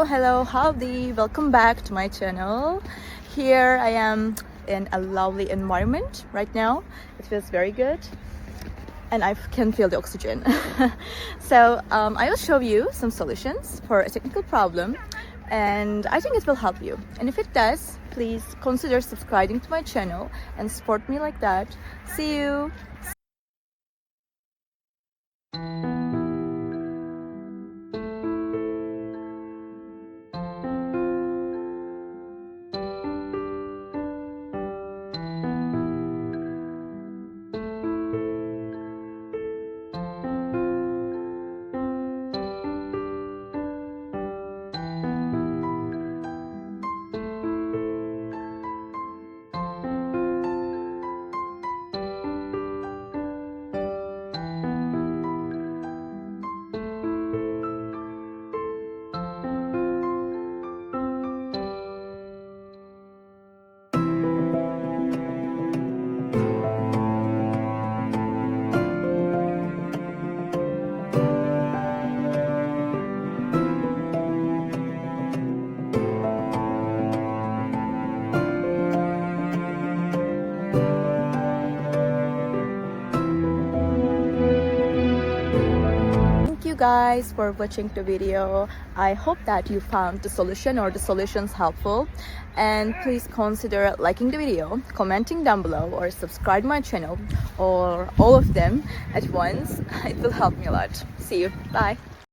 Hello, howdy, welcome back to my channel. Here I am in a lovely environment right now. It feels very good and I can feel the oxygen. So I will show you some solutions for a technical problem, and I think it will help you. And if it does, please consider subscribing to my channel and support me like that. See you. Thank you guys for watching the video. I hope that you found the solution or the solutions helpful, and please consider liking the video, commenting down below, or subscribe my channel, or all of them at once. It will help me a lot. See you. Bye.